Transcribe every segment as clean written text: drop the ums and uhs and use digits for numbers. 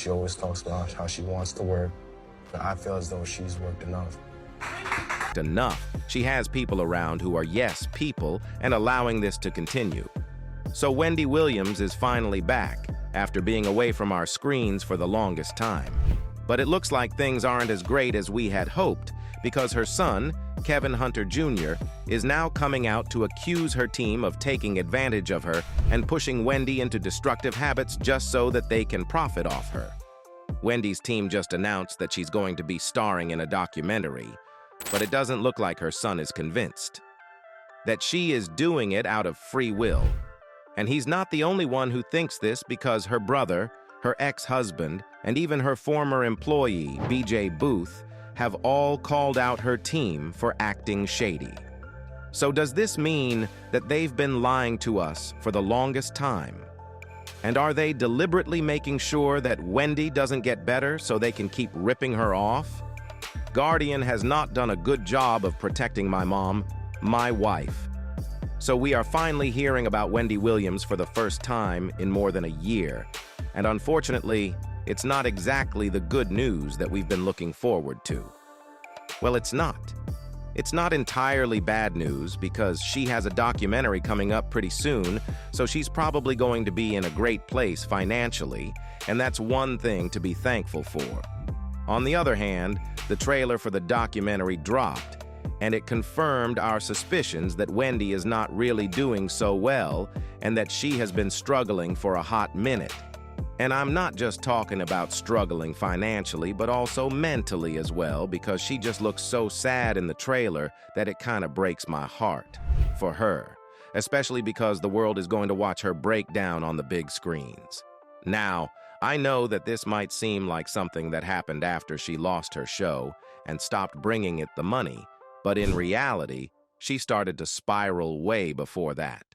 She always talks about how she wants to work, but I feel as though she's worked enough. Enough. She has people around who are yes people and allowing this to continue. So Wendy Williams is finally back after being away from our screens for the longest time. But it looks like things aren't as great as we had hoped, because her son, Kevin Hunter Jr., is now coming out to accuse her team of taking advantage of her and pushing Wendy into destructive habits just so that they can profit off her. Wendy's team just announced that she's going to be starring in a documentary, but it doesn't look like her son is convinced. That she is doing it out of free will. And he's not the only one who thinks this, because her brother, her ex-husband, and even her former employee, BJ Booth, have all called out her team for acting shady. So does this mean that they've been lying to us for the longest time? And are they deliberately making sure that Wendy doesn't get better so they can keep ripping her off? Guardian has not done a good job of protecting my mom, my wife. So we are finally hearing about Wendy Williams for the first time in more than a year. And unfortunately, it's not exactly the good news that we've been looking forward to. Well, it's not. It's not entirely bad news, because she has a documentary coming up pretty soon, so she's probably going to be in a great place financially, and that's one thing to be thankful for. On the other hand, the trailer for the documentary dropped, and it confirmed our suspicions that Wendy is not really doing so well and that she has been struggling for a hot minute. And I'm not just talking about struggling financially, but also mentally as well, because she just looks so sad in the trailer that it kind of breaks my heart for her, especially because the world is going to watch her break down on the big screens. Now, I know that this might seem like something that happened after she lost her show and stopped bringing it the money, but in reality, she started to spiral way before that.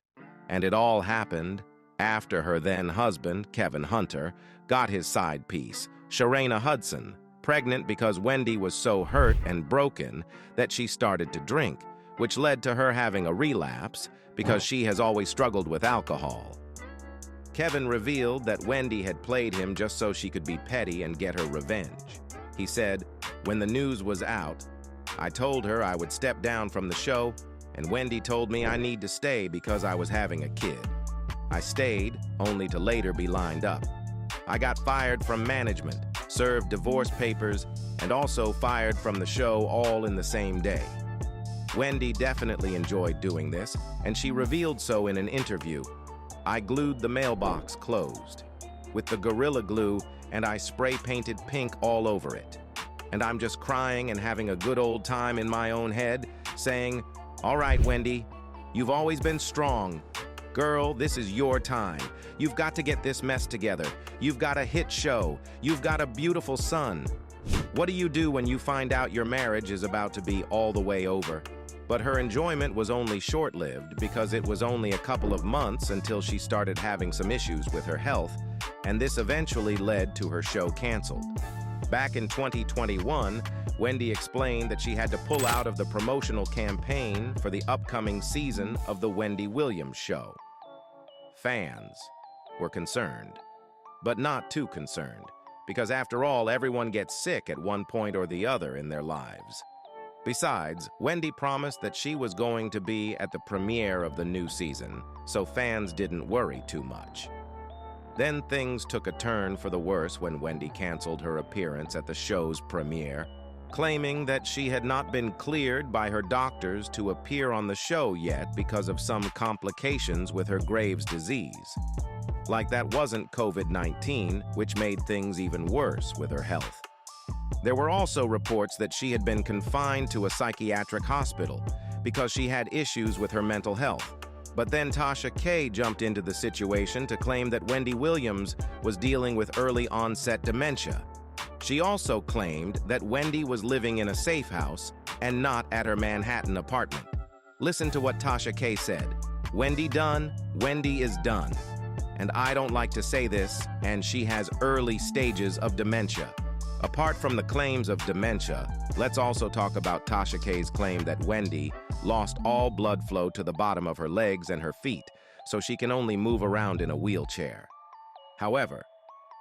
And it all happened after her then-husband, Kevin Hunter, got his side piece, Sharayna Hudson, pregnant because Wendy was so hurt and broken that she started to drink, which led to her having a relapse because she has always struggled with alcohol. Kevin revealed that Wendy had played him just so she could be petty and get her revenge. He said, "When the news was out, I told her I would step down from the show, and Wendy told me I need to stay because I was having a kid. I stayed, only to later be lined up. I got fired from management, served divorce papers, and also fired from the show all in the same day." Wendy definitely enjoyed doing this, and she revealed so in an interview. "I glued the mailbox closed with the Gorilla Glue, and I spray-painted pink all over it. And I'm just crying and having a good old time in my own head, saying, 'All right, Wendy, you've always been strong. Girl, this is your time. You've got to get this mess together. You've got a hit show. You've got a beautiful son. What do you do when you find out your marriage is about to be all the way over?' But her enjoyment was only short-lived, because it was only a couple of months until she started having some issues with her health, and this eventually led to her show canceled. Back in 2021, Wendy explained that she had to pull out of the promotional campaign for the upcoming season of The Wendy Williams Show. Fans were concerned, but not too concerned, because after all, everyone gets sick at one point or the other in their lives. Besides, Wendy promised that she was going to be at the premiere of the new season, so fans didn't worry too much. Then things took a turn for the worse when Wendy canceled her appearance at the show's premiere, claiming that she had not been cleared by her doctors to appear on the show yet because of some complications with her Graves' disease. Like that wasn't COVID-19, which made things even worse with her health. There were also reports that she had been confined to a psychiatric hospital because she had issues with her mental health. But then Tasha K jumped into the situation to claim that Wendy Williams was dealing with early onset dementia. She also claimed that Wendy was living in a safe house and not at her Manhattan apartment. Listen to what Tasha K said. "Wendy done, Wendy is done. And I don't like to say this, and she has early stages of dementia." Apart from the claims of dementia, let's also talk about Tasha K's claim that Wendy lost all blood flow to the bottom of her legs and her feet, so she can only move around in a wheelchair. However,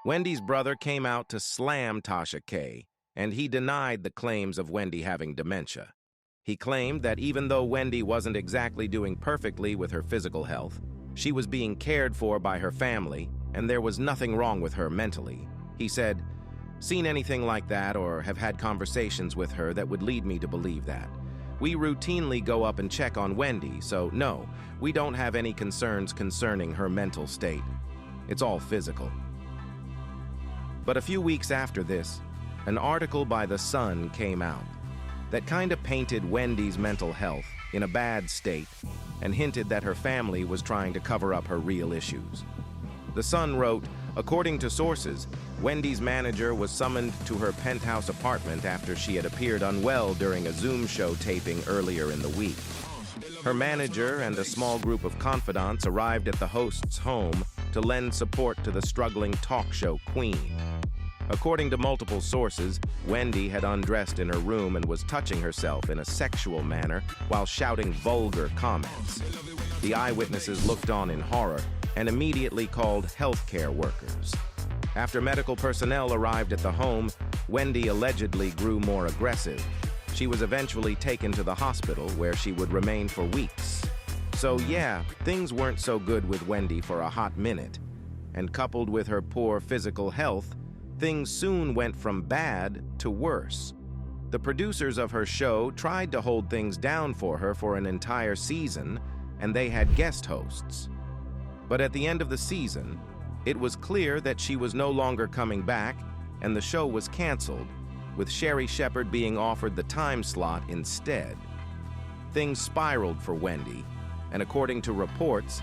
Wendy's brother came out to slam Tasha K, and he denied the claims of Wendy having dementia. He claimed that even though Wendy wasn't exactly doing perfectly with her physical health, she was being cared for by her family, and there was nothing wrong with her mentally. He said, "Seen anything like that or have had conversations with her that would lead me to believe that. We routinely go up and check on Wendy, so no, we don't have any concerns concerning her mental state. It's all physical." But a few weeks after this, an article by The Sun came out that kind of painted Wendy's mental health in a bad state and hinted that her family was trying to cover up her real issues. The Sun wrote, according to sources, Wendy's manager was summoned to her penthouse apartment after she had appeared unwell during a Zoom show taping earlier in the week. Her manager and a small group of confidants arrived at the host's home to lend support to the struggling talk show queen. According to multiple sources, Wendy had undressed in her room and was touching herself in a sexual manner while shouting vulgar comments. The eyewitnesses looked on in horror and immediately called healthcare workers. After medical personnel arrived at the home, Wendy allegedly grew more aggressive. She was eventually taken to the hospital where she would remain for weeks. So yeah, things weren't so good with Wendy for a hot minute. And coupled with her poor physical health, things soon went from bad to worse. The producers of her show tried to hold things down for her for an entire season, and they had guest hosts. But at the end of the season, it was clear that she was no longer coming back, and the show was canceled, with Sherry Shepherd being offered the time slot instead. Things spiraled for Wendy, and according to reports,